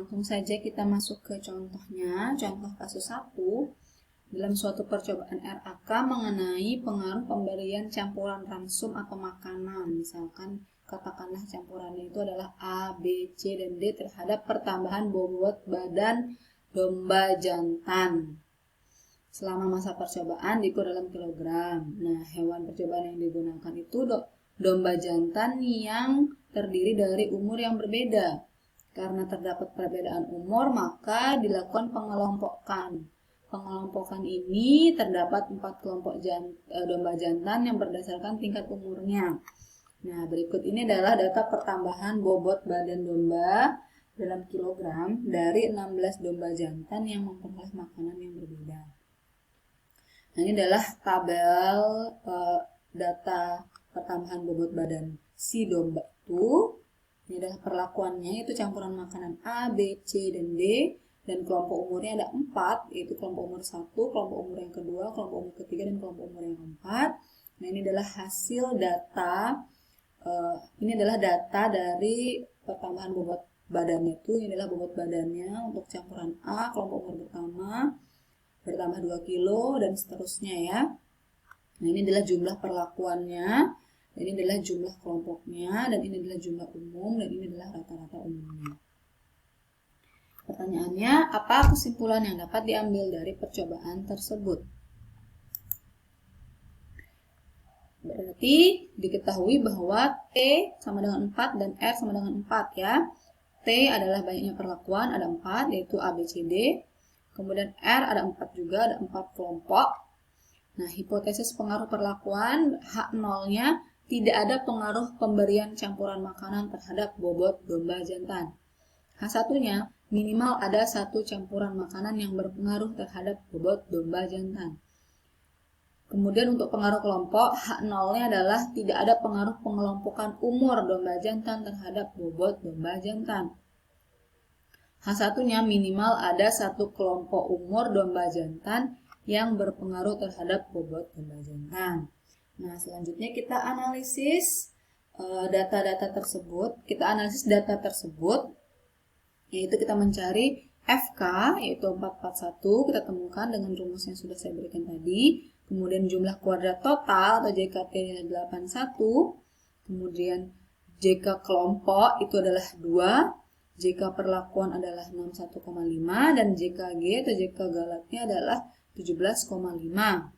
langsung saja kita masuk ke contohnya. Contoh kasus 1. Dalam suatu percobaan RAK mengenai pengaruh pemberian campuran ransum atau makanan. Misalkan katakanlah campurannya itu adalah A, B, C, dan D terhadap pertambahan bobot badan domba jantan. Selama masa percobaan diukur dalam kilogram. Nah, hewan percobaan yang digunakan itu domba jantan yang terdiri dari umur yang berbeda. Karena terdapat perbedaan umur, maka dilakukan pengelompokan. Pengelompokan ini terdapat 4 kelompok domba jantan yang berdasarkan tingkat umurnya. Nah, berikut ini adalah data pertambahan bobot badan domba dalam kilogram dari 16 domba jantan yang memperoleh makanan yang berbeda. Nah, ini adalah tabel data pertambahan bobot badan si domba itu. Ini adalah perlakuannya, itu campuran makanan A, B, C, dan D. Dan kelompok umurnya ada 4, yaitu kelompok umur 1, kelompok umur yang kedua, kelompok umur ketiga, dan kelompok umur yang keempat. Nah, ini adalah hasil data, ini adalah data dari pertambahan bobot badannya itu. Ini adalah bobot badannya untuk campuran A, kelompok umur pertama, bertambah 2 kilo, dan seterusnya ya. Nah, ini adalah jumlah perlakuannya, dan ini adalah jumlah kelompoknya, dan ini adalah jumlah umum, dan ini adalah rata-rata umumnya. Pertanyaannya, apa kesimpulan yang dapat diambil dari percobaan tersebut? Berarti diketahui bahwa T sama dengan 4 dan R sama dengan 4 ya. T adalah banyaknya perlakuan, ada 4, yaitu A, B, C, D. Kemudian R ada 4 juga, ada 4 kelompok. Nah, hipotesis pengaruh perlakuan, H0-nya tidak ada pengaruh pemberian campuran makanan terhadap bobot domba jantan. H1-nya, minimal ada 1 campuran makanan yang berpengaruh terhadap bobot domba jantan. Kemudian untuk pengaruh kelompok, H0-nya adalah tidak ada pengaruh pengelompokan umur domba jantan terhadap bobot domba jantan. H1-nya minimal ada 1 kelompok umur domba jantan yang berpengaruh terhadap bobot domba jantan. Nah, selanjutnya kita analisis data-data tersebut. Kita analisis data tersebut, yaitu kita mencari FK, yaitu 441, kita temukan dengan rumus yang sudah saya berikan tadi. Kemudian jumlah kuadrat total atau JKT 81. Kemudian JK kelompok itu adalah 2. JK perlakuan adalah 61,5 dan JKG atau JK galatnya adalah 17,5.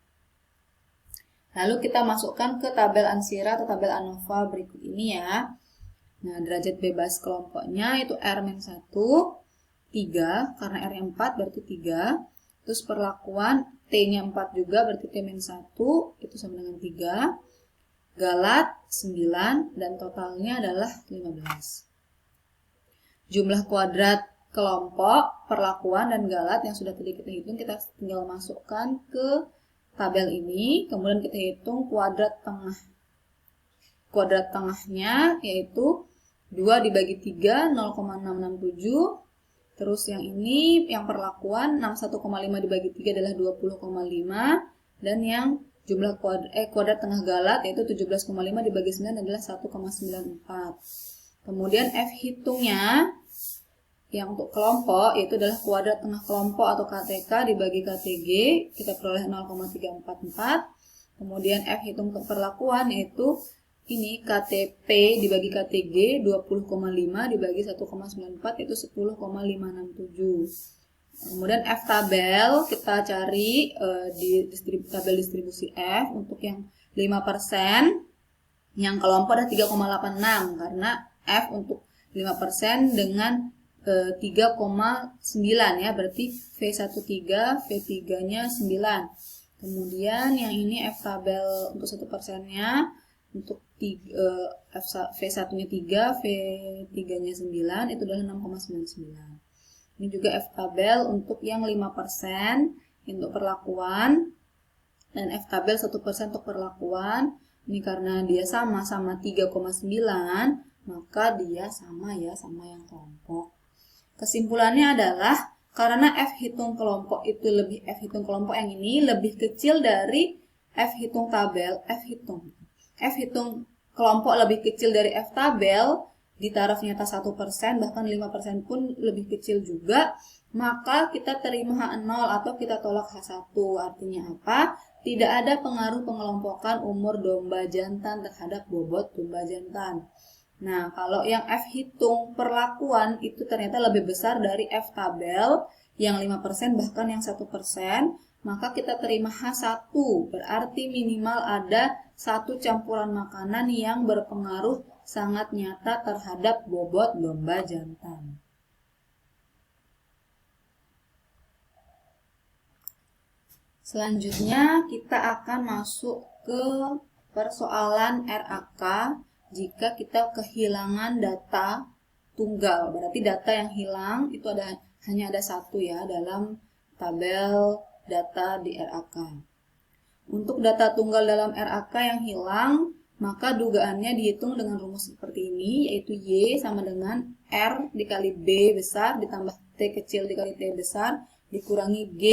Lalu kita masukkan ke tabel Ansira atau tabel ANOVA berikut ini ya. Nah, derajat bebas kelompoknya itu R-1, 3, karena R-nya 4 berarti 3. Terus perlakuan T-nya 4 juga berarti T-1 itu sama dengan 3. Galat 9 dan totalnya adalah 15. Jumlah kuadrat kelompok, perlakuan, dan galat yang sudah tadi kita hitung, kita tinggal masukkan ke tabel ini. Kemudian kita hitung kuadrat tengah. Kuadrat tengahnya yaitu 2 dibagi 3, 0,667. Terus yang ini, yang perlakuan 61,5 dibagi 3 adalah 20,5. Dan yang jumlah kuadrat tengah galat yaitu 17,5 dibagi 9 adalah 1,94. Kemudian F hitungnya yang untuk kelompok yaitu adalah kuadrat tengah kelompok atau KTK dibagi KTG, kita peroleh 0,344. Kemudian F hitung untuk perlakuan yaitu ini KTP dibagi KTG 20,5 dibagi 1,94 yaitu 10,567. Kemudian F tabel kita cari di tabel distribusi F untuk yang 5%, yang kelompok ada 3,86 karena F untuk 5% dengan 3,9 ya, berarti V13, V3-nya 9. Kemudian yang ini F tabel untuk 1%-nya, untuk V1-nya 3, V3-nya 9, itu adalah 6,99. Ini juga F tabel untuk yang 5% untuk perlakuan, dan F tabel 1% untuk perlakuan. Ini karena dia sama-sama 3,9, maka dia sama ya, sama yang kelompok. Kesimpulannya adalah karena F hitung kelompok itu F hitung kelompok yang ini lebih kecil dari F hitung tabel, F hitung kelompok lebih kecil dari F tabel, di taraf nyata 1%, bahkan 5% pun lebih kecil juga, maka kita terima H0 atau kita tolak H1. Artinya apa? Tidak ada pengaruh pengelompokan umur domba jantan terhadap bobot domba jantan. Nah, kalau yang F hitung perlakuan itu ternyata lebih besar dari F tabel yang 5% bahkan yang 1%, maka kita terima H1, berarti minimal ada satu campuran makanan yang berpengaruh sangat nyata terhadap bobot domba jantan. Selanjutnya kita akan masuk ke persoalan RAK jika kita kehilangan data tunggal. Berarti data yang hilang itu hanya ada satu ya dalam tabel data di RAK. Untuk data tunggal dalam RAK yang hilang, maka dugaannya dihitung dengan rumus seperti ini, yaitu Y sama dengan R dikali B besar ditambah T kecil dikali T besar dikurangi G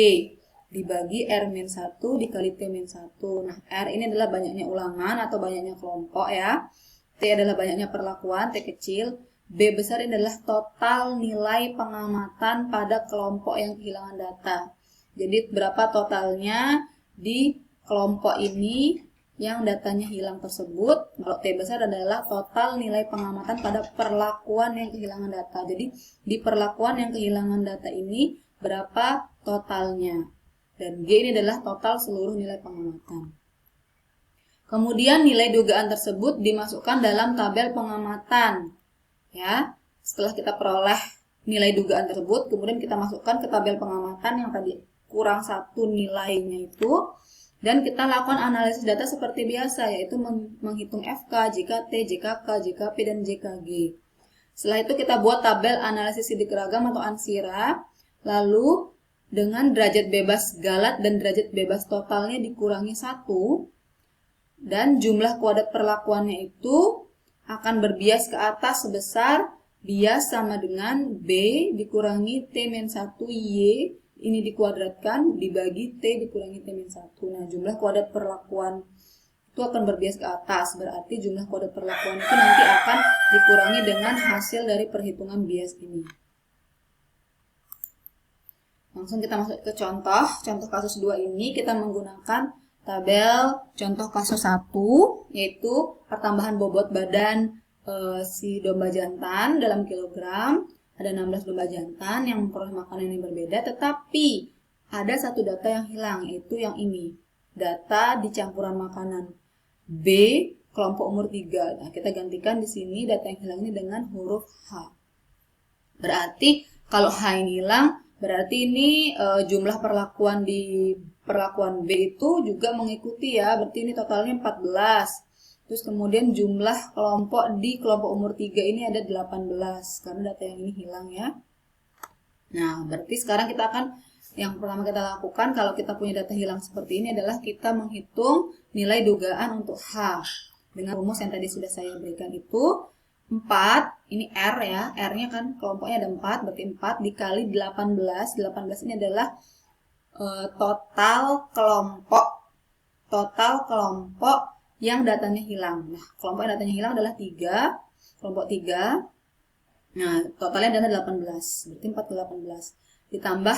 dibagi R-1 dikali T-1. Nah, R ini adalah banyaknya ulangan atau banyaknya kelompok ya. T adalah banyaknya perlakuan, T kecil. B besar ini adalah total nilai pengamatan pada kelompok yang kehilangan data. Jadi berapa totalnya di kelompok ini yang datanya hilang tersebut. Kalau T besar adalah total nilai pengamatan pada perlakuan yang kehilangan data. Jadi di perlakuan yang kehilangan data ini berapa totalnya. Dan G ini adalah total seluruh nilai pengamatan. Kemudian nilai dugaan tersebut dimasukkan dalam tabel pengamatan. Ya, setelah kita peroleh nilai dugaan tersebut, kemudian kita masukkan ke tabel pengamatan yang tadi kurang satu nilainya itu. Dan kita lakukan analisis data seperti biasa, yaitu menghitung FK, JKT, JKK, JKP, dan JKG. Setelah itu kita buat tabel analisis sidik ragam atau ANSIRA, lalu dengan derajat bebas galat dan derajat bebas totalnya dikurangi 1, dan jumlah kuadrat perlakuannya itu akan berbias ke atas sebesar bias sama dengan B dikurangi T-1Y, ini dikuadratkan dibagi T dikurangi T-1. Nah, jumlah kuadrat perlakuan itu akan berbias ke atas, berarti jumlah kuadrat perlakuan itu nanti akan dikurangi dengan hasil dari perhitungan bias ini. Langsung kita masuk ke contoh kasus 2 ini kita menggunakan tabel contoh kasus 1, yaitu pertambahan bobot badan si domba jantan dalam kilogram. Ada 16 domba jantan yang memperoleh makanan yang berbeda, tetapi ada satu data yang hilang, yaitu yang ini. Data di campuran makanan B kelompok umur 3. Nah, kita gantikan di sini data yang hilang ini dengan huruf H. Berarti kalau H ini hilang, berarti ini jumlah perlakuan di perlakuan B itu juga mengikuti ya. Berarti ini totalnya 14. Terus kemudian jumlah kelompok di kelompok umur 3 ini ada 18. Karena data yang ini hilang ya. Nah, berarti sekarang kita akan, yang pertama kita lakukan kalau kita punya data hilang seperti ini adalah kita menghitung nilai dugaan untuk H. Dengan rumus yang tadi sudah saya berikan itu 4, ini R ya, R-nya kan kelompoknya ada 4, berarti 4 dikali 18. 18 ini adalah total kelompok yang datanya hilang. Nah, kelompok yang datanya hilang adalah 3, kelompok 3. Nah, totalnya adalah 18, berarti 4 ke 18. Ditambah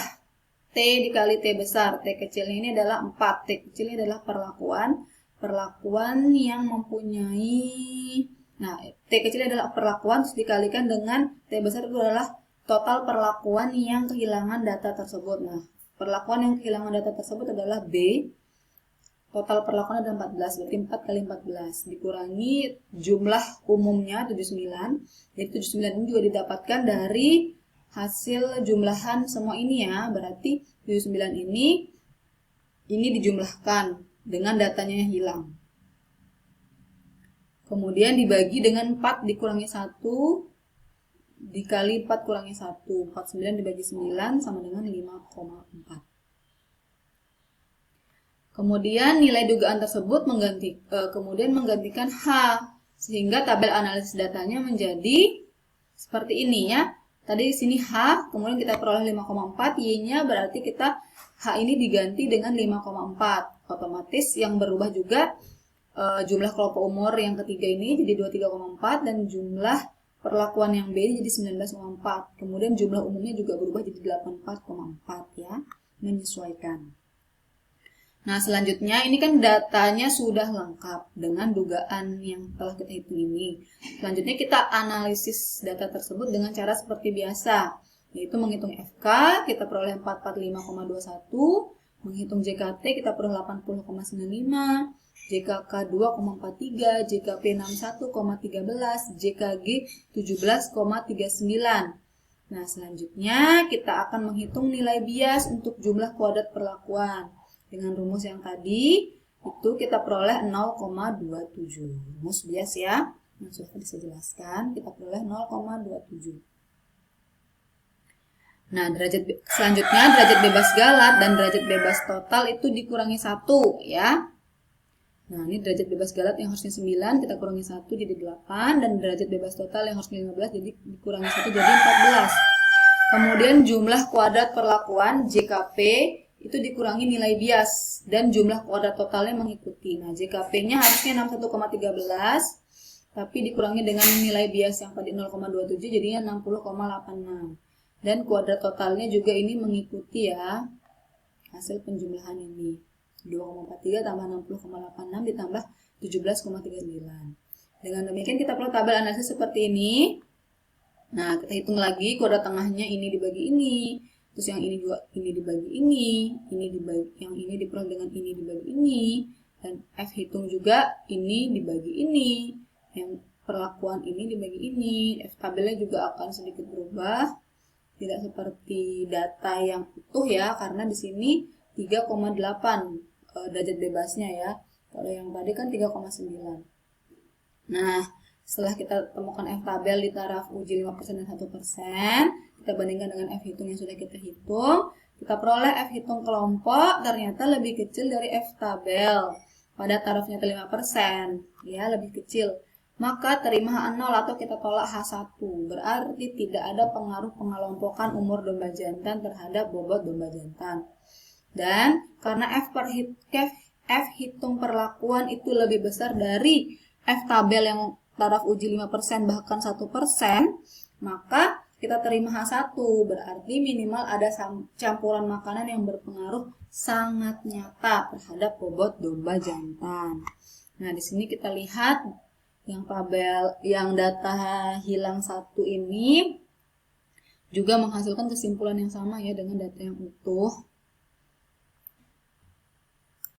T dikali T besar, T kecilnya ini adalah 4, T kecilnya adalah perlakuan yang mempunyai, nah, T kecilnya adalah perlakuan, terus dikalikan dengan T besar itu adalah total perlakuan yang kehilangan data tersebut. Nah, perlakuan yang kehilangan data tersebut adalah B. Total perlakuan ada 14, berarti 4 kali 14 dikurangi jumlah umumnya 79. Jadi 79 ini juga didapatkan dari hasil jumlahan semua ini ya. Berarti 79 ini dijumlahkan dengan datanya yang hilang. Kemudian dibagi dengan 4 dikurangi 1 dikali 4 kurangi 1. 49 dibagi 9 sama dengan 5,4. Kemudian nilai dugaan tersebut kemudian menggantikan H, sehingga tabel analisis datanya menjadi seperti ini ya. Tadi di sini H, kemudian kita peroleh 5,4, Y-nya berarti kita H ini diganti dengan 5,4. Otomatis yang berubah juga jumlah kelompok umur yang ketiga ini jadi 23,4 dan jumlah perlakuan yang B jadi 19,4. Kemudian jumlah umumnya juga berubah jadi 84,4 ya, menyesuaikan. Nah, selanjutnya ini kan datanya sudah lengkap dengan dugaan yang telah kita hitung ini. Selanjutnya kita analisis data tersebut dengan cara seperti biasa, yaitu menghitung FK, kita peroleh 445,21, menghitung JKT kita peroleh 80,95, JKK 2,43, JKP 61,13, JKG 17,39. Nah, selanjutnya kita akan menghitung nilai bias untuk jumlah kuadrat perlakuan. Dengan rumus yang tadi, itu kita peroleh 0,27. Rumus bias ya, yang sudah bisa jelaskan, kita peroleh 0,27. Nah, selanjutnya derajat bebas galat dan derajat bebas total itu dikurangi 1 ya. Nah, ini derajat bebas galat yang harusnya 9, kita kurangi 1 jadi 8, dan derajat bebas total yang harusnya 15 jadi dikurangi 1 jadi 14. Kemudian jumlah kuadrat perlakuan JKP itu dikurangi nilai bias dan jumlah kuadrat totalnya mengikuti. Nah, JKP-nya harusnya 61,13 tapi dikurangi dengan nilai bias yang tadi 0,27 jadinya 60,86. Dan kuadrat totalnya juga ini mengikuti ya hasil penjumlahan ini. 2,43 tambah 60,86 ditambah 17,39. Dengan demikian kita perlu tabel analisis seperti ini. Nah, kita hitung lagi kuadrat tengahnya ini dibagi ini. Terus yang ini juga ini dibagi ini dibagi, yang ini diperoleh dengan ini dibagi ini, dan F hitung juga ini dibagi ini, yang perlakuan ini dibagi ini. F tabelnya juga akan sedikit berubah, tidak seperti data yang utuh ya, karena di sini 3,8 derajat bebasnya ya. Kalau yang tadi kan 3,9. Nah, setelah kita temukan F tabel di taraf uji 5% dan 1%, kita bandingkan dengan F hitung yang sudah kita hitung, kita peroleh F hitung kelompok ternyata lebih kecil dari F tabel pada tarafnya 5%, ya lebih kecil. Maka terima H0 atau kita tolak H1, berarti tidak ada pengaruh pengelompokan umur domba jantan terhadap bobot domba jantan. Dan karena F hitung perlakuan itu lebih besar dari F tabel yang taraf uji 5% bahkan 1%, maka kita terima H1, berarti minimal ada campuran makanan yang berpengaruh sangat nyata terhadap bobot domba jantan. Nah, di sini kita lihat yang tabel yang data hilang 1 ini juga menghasilkan kesimpulan yang sama ya dengan data yang utuh.